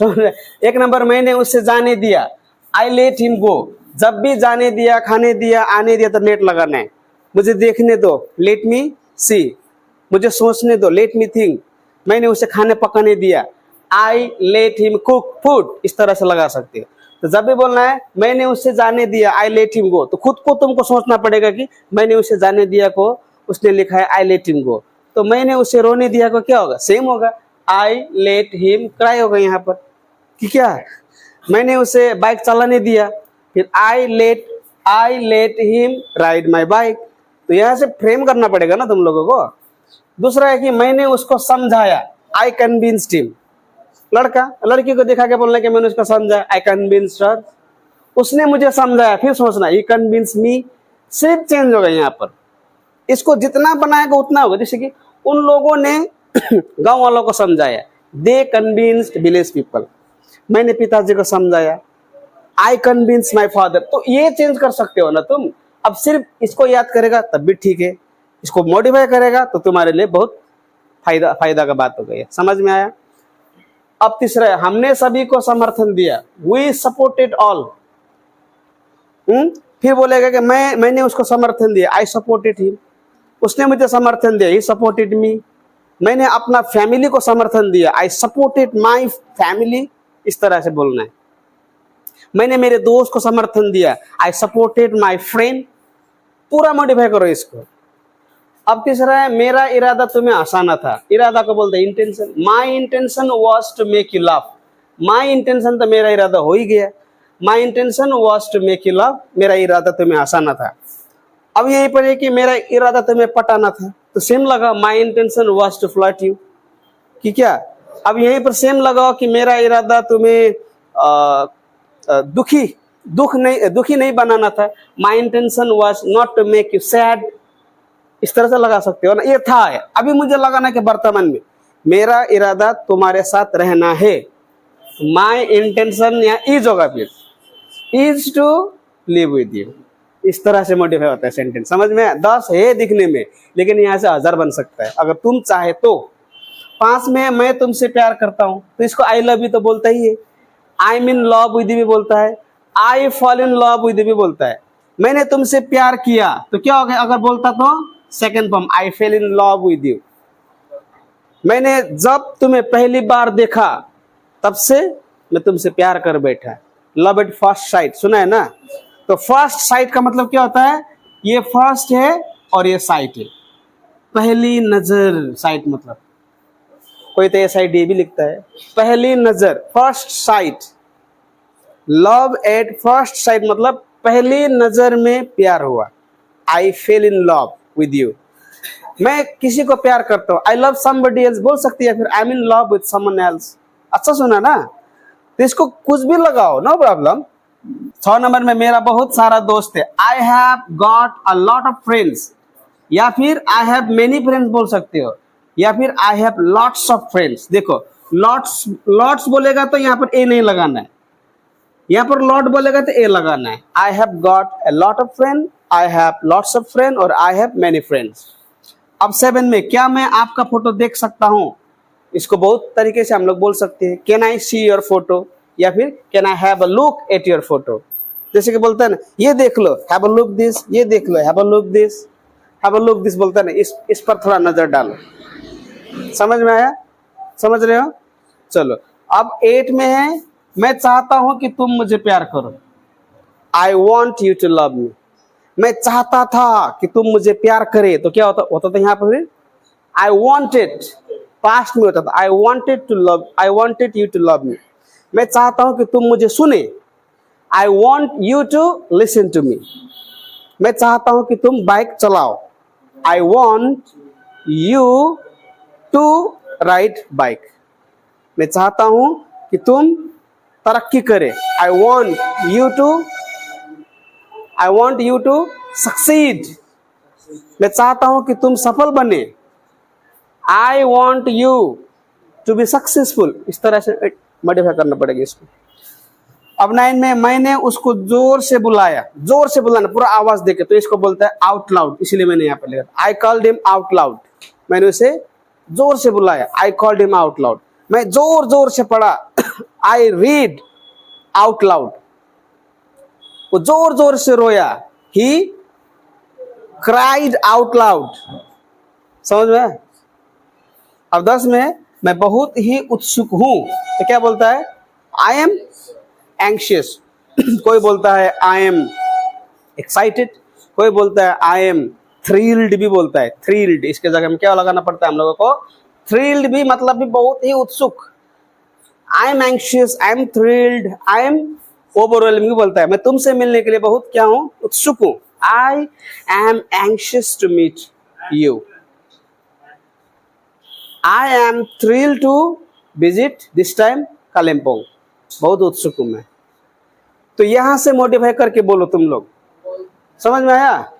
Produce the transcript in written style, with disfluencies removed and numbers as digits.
तो एक नंबर मैंने उससे जाने दिया, आई लेट हिम गो। जब भी जाने दिया, खाने दिया, आने दिया तो लेट लगाना है। मुझे देखने दो, लेट मी सी। मुझे सोचने दो, लेट मी थिंक। मैंने उसे खाने पकाने दिया, I let him cook food. इस तरह से लगा सकते हो। तो जब भी बोलना है मैंने उसे जाने दिया, आई लेट हिम गो, तो खुद को तुमको सोचना पड़ेगा कि मैंने उसे जाने दिया को उसने लिखा है आई लेट हिम गो, तो मैंने उसे रोने दिया को क्या होगा, सेम होगा, आई लेट हिम क्राई होगा यहाँ पर। कि क्या है, मैंने उसे बाइक चलाने दिया, फिर I let him ride my bike. तो यहाँ से फ्रेम करना पड़ेगा ना तुम लोगों को। दूसरा है कि मैंने उसको समझाया, आई कन्विंस्ड हिम। लड़का लड़की को दिखा के बोलना कि मैंने उसको समझाया, आई कन्विंस्ड हर। उसने मुझे समझाया, फिर सोचना ही कन्विंस मी। सिर्फ चेंज होगा यहाँ पर। इसको जितना बनाएगा उतना होगा। जैसे कि उन लोगों ने गांव वालों को समझाया, दे कन्विंस्ड विलेज पीपल। मैंने पिताजी को समझाया, आई कन्विंस माई फादर। तो ये चेंज कर सकते हो ना तुम। अब सिर्फ इसको याद करेगा तब भी ठीक है, इसको मॉडिफाई करेगा तो तुम्हारे लिए बहुत फायदा का बात हो गई है। समझ में आया। अब तीसरा है, हमने सभी को समर्थन दिया, वी सपोर्टेड ऑल। फिर बोलेगा कि मैंने उसको समर्थन दिया, आई सपोर्टेड हिम। उसने मुझे समर्थन दिया, ही सपोर्टेड मी। मैंने अपना फैमिली को समर्थन दिया, आई सपोर्टेड माई फैमिली। इस तरह से बोलना है। मैंने मेरे दोस्त को समर्थन दिया, आई सपोर्टेड माई फ्रेंड। पूरा मॉडिफाई करो इसको। अब तीसरा है, मेरा इरादा तुम्हें हंसाना था। इरादा को बोलते हैं intention. My intention was to make you laugh. My intention तो मेरा इरादा हो ही गया, my intention was to make you laugh. मेरा इरादा तुम्हें हंसाना था। अब यहीं पर है कि मेरा इरादा तुम्हें पटाना था, तो सेम लगा, my intention was to flirt you. कि क्या, अब यहीं पर सेम लगाओ कि मेरा इरादा तुम्हें दुखी नहीं बनाना था, my intention was not to make you sad. इस तरह से लगा सकते हो ना। ये था है, अभी मुझे लगाना कि वर्तमान में मेरा इरादा तुम्हारे साथ रहना है। माई इंटेंशन या इज होगा, फिर is to live with you. इस तरह से मॉडिफाई होता है सेंटेंस। समझ में, 10 है दिखने में, लेकिन यहाँ से 1000 बन सकता है अगर तुम चाहे तो। 5 में मैं तुमसे प्यार करता हूँ, तो इसको आई लव यू तो बोलता ही है। I am in love with you भी बोलता है, I fall in love with you भी बोलता है। मैंने तुमसे प्यार किया तो क्या हो गया, अगर बोलता तो second form, I fell in love with you. मैंने जब तुम्हें पहली बार देखा तब से मैं तुमसे प्यार कर बैठा। लव एट फर्स्ट साइट सुना है ना। तो फर्स्ट साइट का मतलब क्या होता है, ये फर्स्ट है और ये साइट है। पहली नजर, साइट मतलब कोई तो SID भी लिखता है। पहली नजर, first sight. Love at first sight मतलब पहली नजर में प्यार हुआ। I fell in love with you. मैं किसी को प्यार करता हूँ, आई लव समबडी एल्स बोल सकती है, फिर I am in love with someone else. अच्छा सुना ना। तो इसको कुछ भी लगाओ, नो प्रॉब्लम। 6 नंबर में, मेरा बहुत सारा दोस्त है, I have got a lot of friends. या फिर आई हैव मेनी फ्रेंड्स बोल सकते हो, या फिर I have lots of friends. देखो लॉट्स बोलेगा तो यहाँ पर ए नहीं लगाना है, यहाँ पर लॉट बोलेगा तो ए लगाना है। I have got a lot of friend, I have lots of friend और आई हैव मेनी फ्रेंड्स। अब 7 में, क्या मैं आपका फोटो देख सकता हूँ। इसको बहुत तरीके से हम लोग बोल सकते हैं, can I see your photo, या फिर can I have a look at your photo. जैसे कि बोलता है ना, ये देख लो, हैव अ लुक दिस, ये देख लो, have a look this, have a look this बोलता है ना, इस पर थोड़ा नजर डालो। समझ में आया, समझ रहे हो। चलो अब 8 में है, मैं चाहता हूं कि तुम मुझे प्यार करो। I want you to love me. मैं चाहता था कि तुम मुझे प्यार करे, तो क्या होता था यहाँ पर, आई वॉन्टेड, पास्ट में होता था, I wanted you to love me. मैं चाहता हूं कि तुम मुझे सुने, I want you to listen to me. मैं चाहता हूं कि तुम बाइक चलाओ, I want you to ride bike. मैं चाहता हूं कि तुम तरक्की करे, I want you to succeed. मैं चाहता हूं कि तुम सफल बने, I want you to be successful. इस तरह से मॉडिफाई करना पड़ेगा इसको। अब 9 में, मैंने उसको जोर से बुलाया। जोर से बुलाना, पूरा आवाज देके, तो इसको बोलता है आउट लाउड, इसलिए मैंने यहाँ पर लिखा, I called him out loud. मैंने उसे जोर से बुलाया, I called him out loud. मैं जोर जोर से पढ़ा, आई रीड आउट लाउड, वो जोर जोर से रोया, ही क्राइड आउट लाउड। समझ में? अब 10 में मैं बहुत ही उत्सुक हूं, तो क्या बोलता है? आई एम एंग्शियस। कोई बोलता है आई एम एक्साइटेड, कोई बोलता है आई एम थ्रिल्ड, भी बोलता है थ्रिल्ड। इसके जगह में क्या लगाना पड़ता है हम लोगों को? थ्रिल्ड भी, मतलब भी बहुत ही उत्सुक। आई am anxious, I am thrilled, I am overwhelming बोलता है, मैं तुमसे मिलने के लिए बहुत क्या हूं? उत्सुक हूं। I am anxious to meet you, I am thrilled to visit this time Kalimpong, बहुत उत्सुक हूं मैं। तो यहां से मॉडिफाई करके बोलो तुम लोग। समझ में आया?